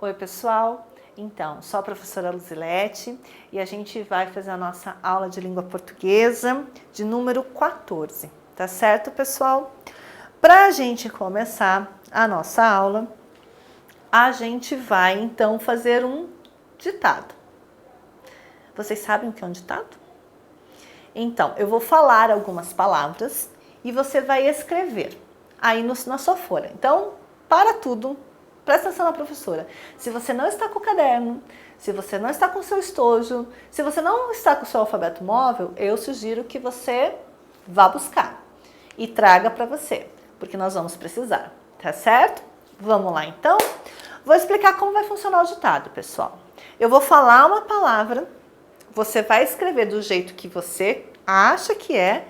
Oi, pessoal. Então, sou a professora Luzilete e a gente vai fazer a nossa aula de língua portuguesa de número 14, tá certo, pessoal? Para a gente começar a nossa aula, a gente vai então fazer um ditado. Vocês sabem o que é um ditado? Então, eu vou falar algumas palavras e você vai escrever aí na sua folha. Então, para tudo, presta atenção na professora. Se você não está com o caderno, se você não está com o seu estojo, se você não está com o seu alfabeto móvel, eu sugiro que você vá buscar e traga para você, porque nós vamos precisar, tá certo? Vamos lá então? Vou explicar como vai funcionar o ditado, pessoal. Eu vou falar uma palavra, você vai escrever do jeito que você acha que é,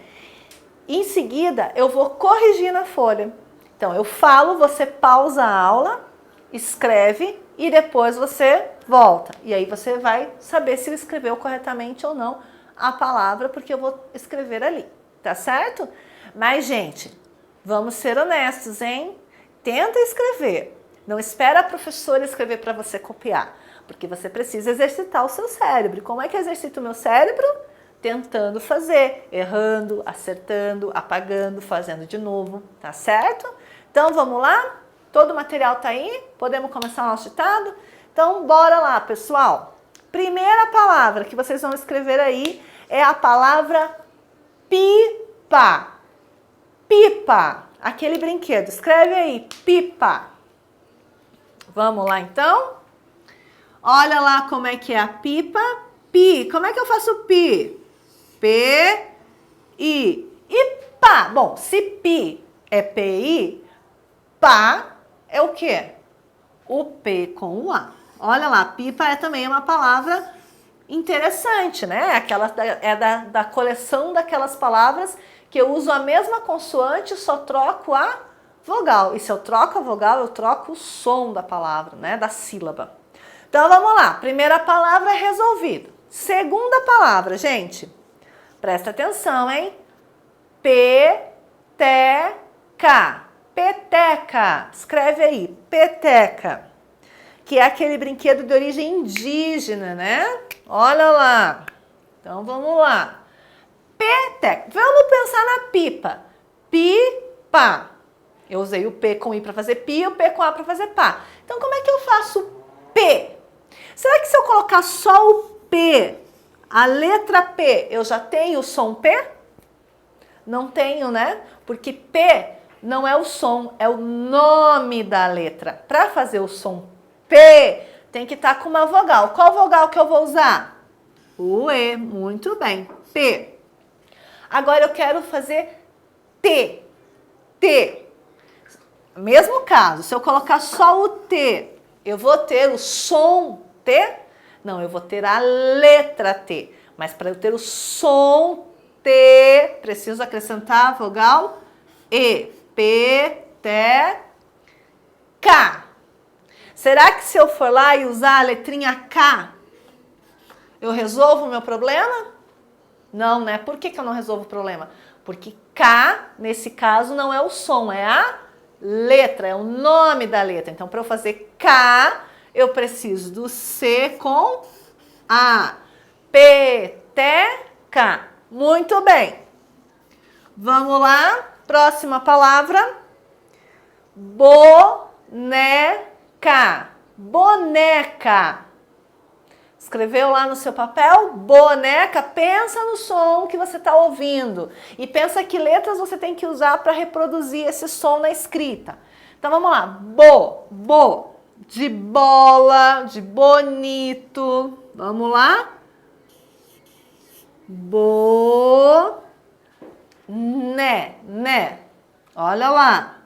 e em seguida eu vou corrigir na folha. Então eu falo, você pausa a aula, escreve e depois você volta. E aí você vai saber se escreveu corretamente ou não a palavra, porque eu vou escrever ali, tá certo? Mas, gente, vamos ser honestos, hein? Tenta escrever. Não espera a professora escrever para você copiar, porque você precisa exercitar o seu cérebro. Como é que eu exercito o meu cérebro? Tentando fazer, errando, acertando, apagando, fazendo de novo, tá certo? Então, vamos lá? Todo o material tá aí? Podemos começar o nosso ditado? Então, bora lá, pessoal. Primeira palavra que vocês vão escrever aí é a palavra pipa. Pipa, aquele brinquedo. Escreve aí, pipa. Vamos lá, então? Olha lá como é que é a pipa. Pi, como é que eu faço pi? P, I. E pá. Bom, se pi é PI, pá é o quê? O P com o A. Olha lá, pipa é também uma palavra interessante, né? Da coleção daquelas palavras que eu uso a mesma consoante, só troco a vogal. E se eu troco a vogal, eu troco o som da palavra, né? Da sílaba. Então, vamos lá. Primeira palavra, resolvido. Segunda palavra, gente. Presta atenção, hein? Peteca. Peteca. Escreve aí, peteca. Que é aquele brinquedo de origem indígena, né? Olha lá. Então, vamos lá. Peteca. Vamos pensar na pipa. Pipa. Eu usei o P com I para fazer pi e o P com A para fazer pá. Então, como é que eu faço P? Será que se eu colocar só o P, a letra P, eu já tenho o som P? Não tenho, né? Porque P não é o som, é o nome da letra. Para fazer o som P, tem que estar com uma vogal. Qual vogal que eu vou usar? O E, muito bem. P. Agora eu quero fazer T. T. Mesmo caso, se eu colocar só o T, eu vou ter o som T? Não, eu vou ter a letra T. Mas para eu ter o som T, preciso acrescentar a vogal E. P, T, K. Será que se eu for lá e usar a letrinha K, eu resolvo o meu problema? Não, né? Por que eu não resolvo o problema? Porque K, nesse caso, não é o som, é a letra, é o nome da letra. Então, para eu fazer K, eu preciso do C com A. P, T, K. Muito bem. Vamos lá. Próxima palavra. Boneca. Boneca. Escreveu lá no seu papel? Boneca. Pensa no som que você está ouvindo. E pensa que letras você tem que usar para reproduzir esse som na escrita. Então vamos lá. Bo. De bola, de bonito. Vamos lá. Né. Olha lá.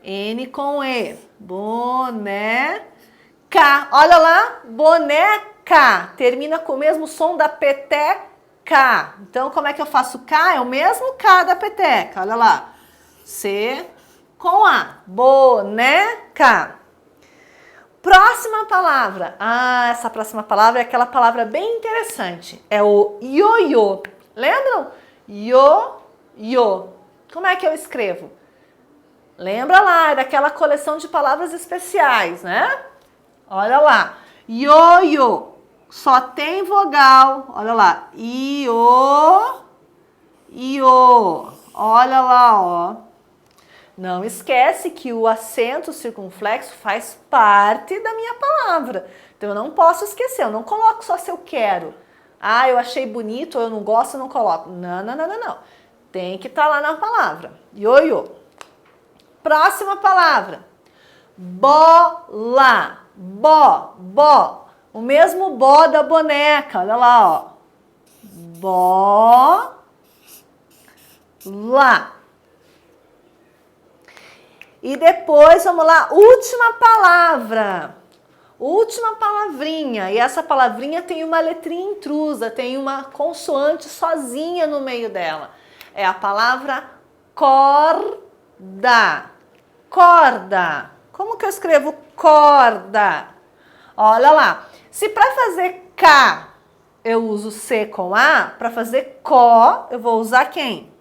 N com E. Boneca. Olha lá. Boneca. Termina com o mesmo som da peteca. Então, como é que eu faço K? É o mesmo K da peteca. Olha lá. C com A. Boneca. Próxima palavra. Essa próxima palavra é aquela palavra bem interessante. É o ioiô. Lembram? Ioiô. Como é que eu escrevo? Lembra lá, é daquela coleção de palavras especiais, né? Olha lá. Ioiô. Só tem vogal. Olha lá. Iô. Iô. Olha lá, ó. Não esquece que o acento circunflexo faz parte da minha palavra. Então eu não posso esquecer, eu não coloco só se eu quero. Ah, eu achei bonito, ou eu não gosto, eu não coloco. Não, não, não, não, não. Tem que estar lá na palavra. Ioiô. Próxima palavra. Bola. Bó. O mesmo bó da boneca. Olha lá, ó. Bola. E depois, vamos lá, última palavra. Última palavrinha. E essa palavrinha tem uma letrinha intrusa, tem uma consoante sozinha no meio dela. É a palavra corda. Corda. Como que eu escrevo corda? Olha lá. Se para fazer K eu uso C com A, para fazer có eu vou usar quem?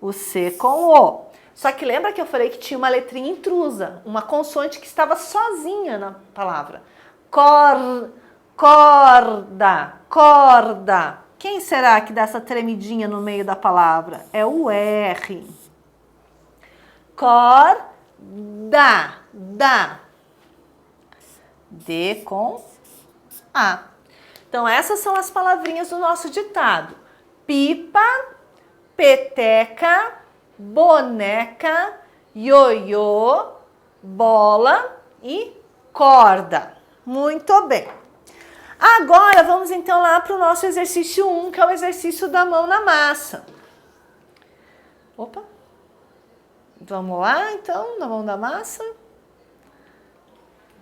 O C com O. Só que lembra que eu falei que tinha uma letrinha intrusa, uma consoante que estava sozinha na palavra. Corda, corda. Quem será que dá essa tremidinha no meio da palavra? É o R. Corda, da. D com A. Então essas são as palavrinhas do nosso ditado. Pipa, peteca, boneca, ioiô, bola e corda. Muito bem. Agora vamos então lá para o nosso exercício 1, que é o exercício da mão na massa. Opa. Vamos lá então, na mão da massa.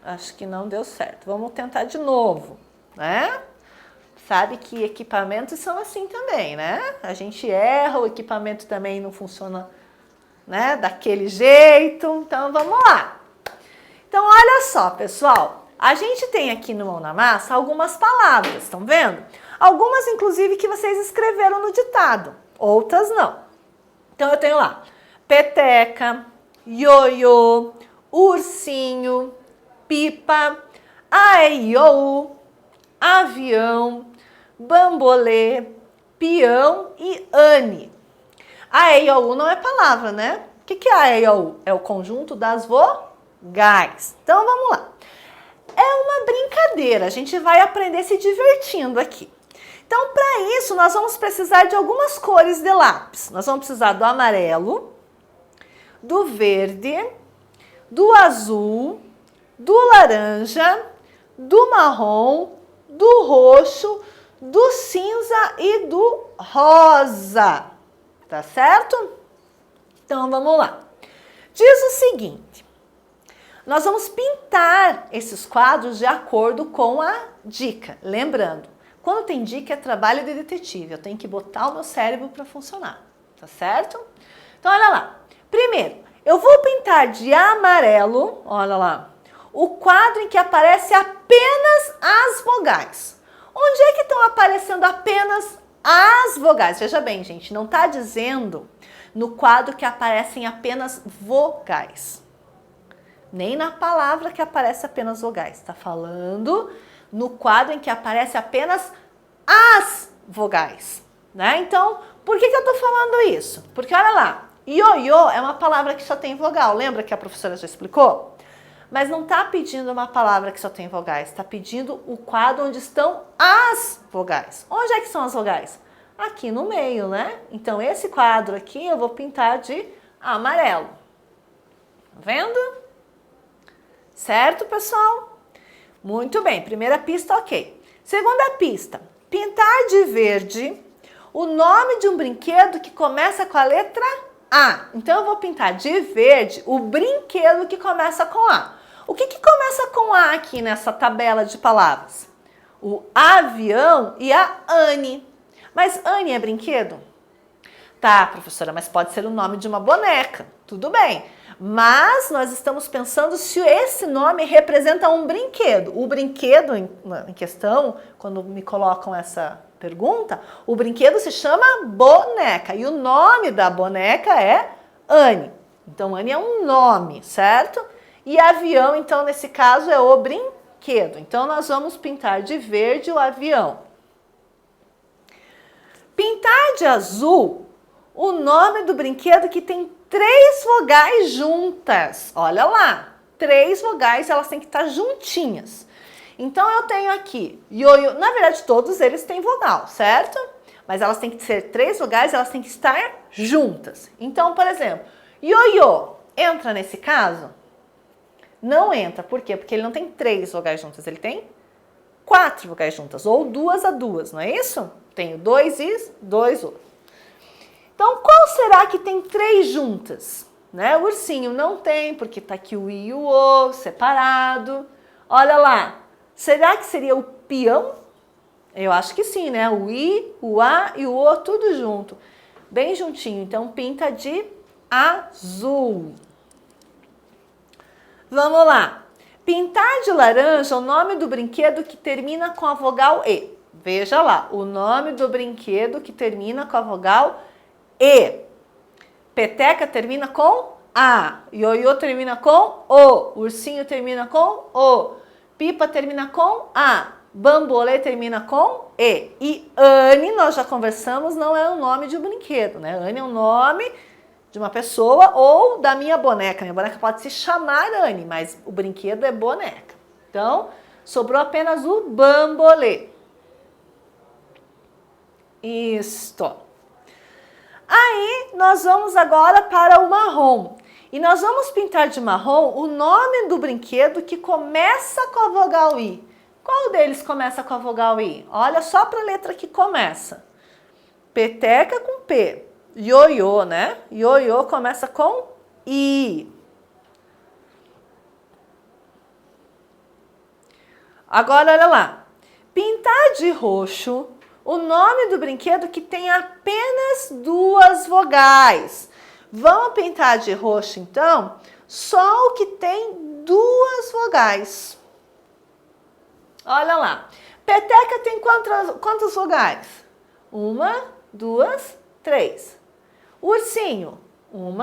Acho que não deu certo. Vamos tentar de novo, né? Sabe que equipamentos são assim também, né? A gente erra, o equipamento também não funciona, né, daquele jeito. Então, vamos lá. Então, olha só, pessoal. A gente tem aqui no Mão na Massa algumas palavras, estão vendo? Algumas, inclusive, que vocês escreveram no ditado. Outras, não. Então, eu tenho lá peteca, ioiô, ursinho, pipa, aiô, avião, bambolê, peão e ane. A, e, o, u não é palavra, né? O que é a, e, o, u? É o conjunto das vogais. Então, vamos lá. É uma brincadeira, a gente vai aprender se divertindo aqui. Então, para isso, nós vamos precisar de algumas cores de lápis. Nós vamos precisar do amarelo, do verde, do azul, do laranja, do marrom, do roxo, do cinza e do rosa. Tá certo? Então, vamos lá. Diz o seguinte. Nós vamos pintar esses quadros de acordo com a dica. Lembrando, quando tem dica é trabalho de detetive. Eu tenho que botar o meu cérebro para funcionar. Tá certo? Então, olha lá. Primeiro, eu vou pintar de amarelo, olha lá, o quadro em que aparece apenas as vogais. Onde é que estão aparecendo apenas as vogais? Veja bem, gente, não está dizendo no quadro que aparecem apenas vogais. Nem na palavra que aparece apenas vogais. Está falando no quadro em que aparece apenas as vogais. Né? Então, por que eu estou falando isso? Porque olha lá, ioiô é uma palavra que só tem vogal. Lembra que a professora já explicou? Mas não está pedindo uma palavra que só tem vogais. Está pedindo o quadro onde estão as vogais. Onde é que são as vogais? Aqui no meio, né? Então, esse quadro aqui eu vou pintar de amarelo. Tá vendo? Certo, pessoal? Muito bem, primeira pista, ok. Segunda pista, pintar de verde o nome de um brinquedo que começa com a letra A. Então, eu vou pintar de verde o brinquedo que começa com A. O que começa com A aqui nessa tabela de palavras? O avião e a Anne. Mas Anne é brinquedo? Tá, professora, mas pode ser o nome de uma boneca. Tudo bem. Mas nós estamos pensando se esse nome representa um brinquedo. O brinquedo em questão, quando me colocam essa pergunta, o brinquedo se chama boneca. E o nome da boneca é Anne. Então, Anne é um nome, certo? E avião, então, nesse caso, é o brinquedo. brinquedo. Então, nós vamos pintar de verde o avião. Pintar de azul o nome do brinquedo que tem 3 vogais juntas. Olha lá, 3 vogais, elas têm que estar juntinhas. Então, eu tenho aqui ioiô. Na verdade, todos eles têm vogal, certo? Mas elas têm que ser 3 vogais, elas têm que estar juntas. Então, por exemplo, ioiô entra nesse caso? Não entra. Por quê? Porque ele não tem 3 vogais juntas, ele tem 4 vogais juntas, ou 2 a 2, não é isso? Tenho 2 e 2 o. Então, qual será que tem 3 juntas? Né? O ursinho não tem, porque tá aqui o i e o o separado. Olha lá, será que seria o peão? Eu acho que sim, né? O i, o a e o o tudo junto. Bem juntinho, então pinta de azul. Vamos lá. Pintar de laranja o nome do brinquedo que termina com a vogal E. Veja lá, o nome do brinquedo que termina com a vogal E. Peteca termina com A. Ioiô termina com O. Ursinho termina com O. Pipa termina com A. Bambolê termina com E. E Anne, nós já conversamos, não é o nome de um brinquedo, né? Anne é o nome de uma pessoa ou da minha boneca. Minha boneca pode se chamar Anne, mas o brinquedo é boneca. Então, sobrou apenas o bambolê. Isto. Aí, nós vamos agora para o marrom. E nós vamos pintar de marrom o nome do brinquedo que começa com a vogal I. Qual deles começa com a vogal I? Olha só para a letra que começa. Peteca com P. Ioiô, né? Ioiô começa com I. Agora, olha lá. Pintar de roxo o nome do brinquedo que tem apenas 2 vogais. Vamos pintar de roxo, então, só o que tem 2 vogais. Olha lá. Peteca tem quantas vogais? 1, 2, 3. Ursinho, 1,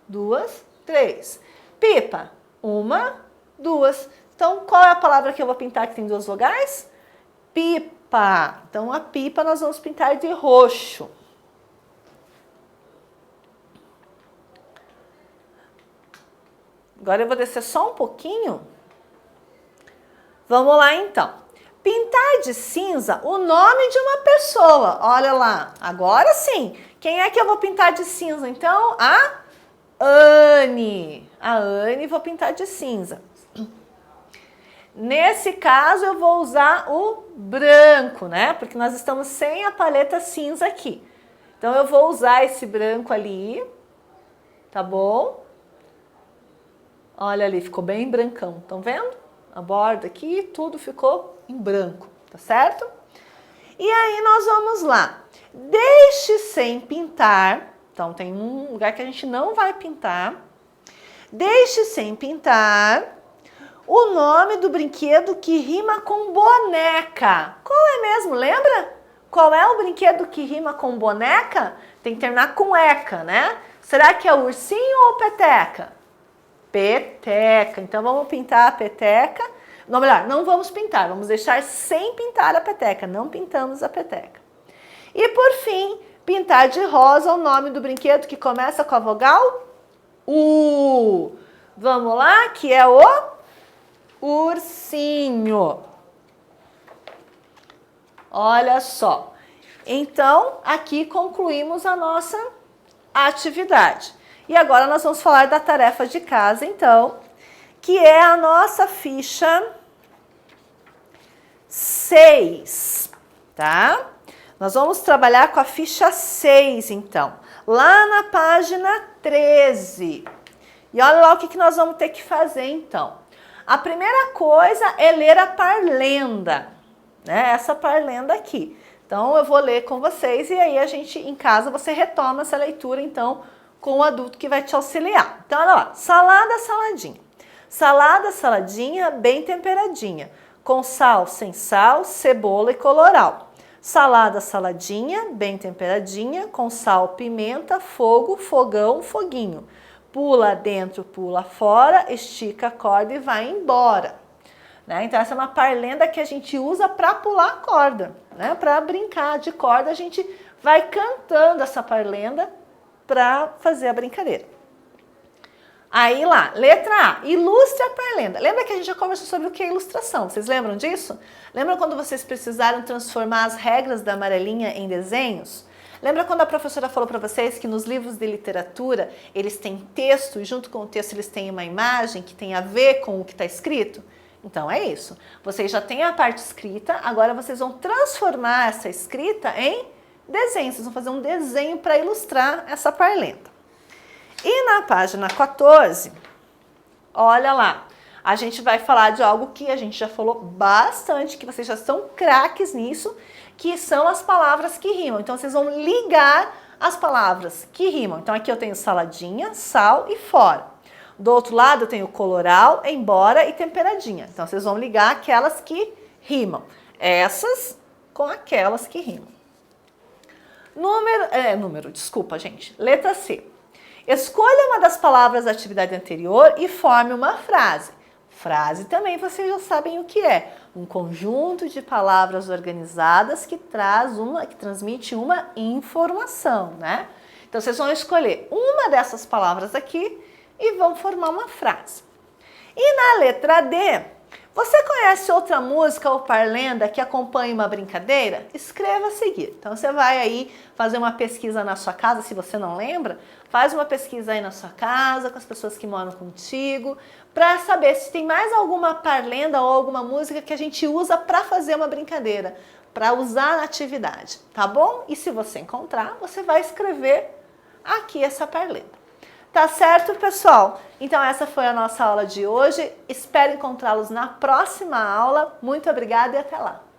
2, 3. Pipa, 1, 2. Então, qual é a palavra que eu vou pintar que tem 2 vogais? Pipa. Então, a pipa nós vamos pintar de roxo. Agora eu vou descer só um pouquinho. Vamos lá, então. Pintar de cinza o nome de uma pessoa. Olha lá, agora sim. Quem é que eu vou pintar de cinza? Então, a Anne. A Anne vou pintar de cinza. Nesse caso, eu vou usar o branco, né? Porque nós estamos sem a paleta cinza aqui. Então, eu vou usar esse branco ali, tá bom? Olha ali, ficou bem brancão, estão vendo? A borda aqui, tudo ficou em branco, tá certo? E aí, nós vamos lá. Deixe sem pintar. Então, tem um lugar que a gente não vai pintar. Deixe sem pintar o nome do brinquedo que rima com boneca. Qual é mesmo? Lembra? Qual é o brinquedo que rima com boneca? Tem que terminar com eca, né? Será que é o ursinho ou peteca? Peteca. Então, vamos pintar a peteca. Não, melhor, não vamos pintar. Vamos deixar sem pintar a peteca. Não pintamos a peteca. E, por fim, pintar de rosa o nome do brinquedo que começa com a vogal U. Vamos lá, que é o ursinho. Olha só. Então, aqui concluímos a nossa atividade. E agora nós vamos falar da tarefa de casa, então, que é a nossa ficha 6, tá? Nós vamos trabalhar com a ficha 6, então, lá na página 13. E olha lá o que nós vamos ter que fazer, então. A primeira coisa é ler a parlenda, né? Essa parlenda aqui. Então, eu vou ler com vocês e aí a gente, em casa, você retoma essa leitura, então, com o adulto que vai te auxiliar. Então, olha lá. Salada, saladinha. Salada, saladinha, bem temperadinha. Com sal, sem sal, cebola e colorau. Salada, saladinha, bem temperadinha. Com sal, pimenta, fogo, fogão, foguinho. Pula dentro, pula fora, estica a corda e vai embora. né? Então essa é uma parlenda que a gente usa para pular a corda, né? Para brincar de corda, a gente vai cantando essa parlenda para fazer a brincadeira. Aí lá, letra A, ilustre a parlenda. Lembra que a gente já conversou sobre o que é ilustração? Vocês lembram disso? Lembra quando vocês precisaram transformar as regras da amarelinha em desenhos? Lembra quando a professora falou para vocês que nos livros de literatura eles têm texto e junto com o texto eles têm uma imagem que tem a ver com o que está escrito? Então é isso. Vocês já têm a parte escrita, agora vocês vão transformar essa escrita em desenho. Vocês vão fazer um desenho para ilustrar essa parlenda. E na página 14, olha lá, a gente vai falar de algo que a gente já falou bastante, que vocês já são craques nisso, que são as palavras que rimam. Então vocês vão ligar as palavras que rimam. Então aqui eu tenho saladinha, sal e fora. Do outro lado eu tenho coloral, embora e temperadinha. Então vocês vão ligar aquelas que rimam. Essas com aquelas que rimam. Desculpa, gente. Letra C. Escolha uma das palavras da atividade anterior e forme uma frase. Frase também vocês já sabem o que é. Um conjunto de palavras organizadas que transmite uma informação, né? Então vocês vão escolher uma dessas palavras aqui e vão formar uma frase. E na letra D, você conhece outra música ou parlenda que acompanhe uma brincadeira? Escreva a seguir. Então você vai aí fazer uma pesquisa na sua casa, se você não lembra, faz uma pesquisa aí na sua casa, com as pessoas que moram contigo, para saber se tem mais alguma parlenda ou alguma música que a gente usa para fazer uma brincadeira, para usar na atividade, tá bom? E se você encontrar, você vai escrever aqui essa parlenda. Tá certo, pessoal? Então essa foi a nossa aula de hoje. Espero encontrá-los na próxima aula. Muito obrigada e até lá!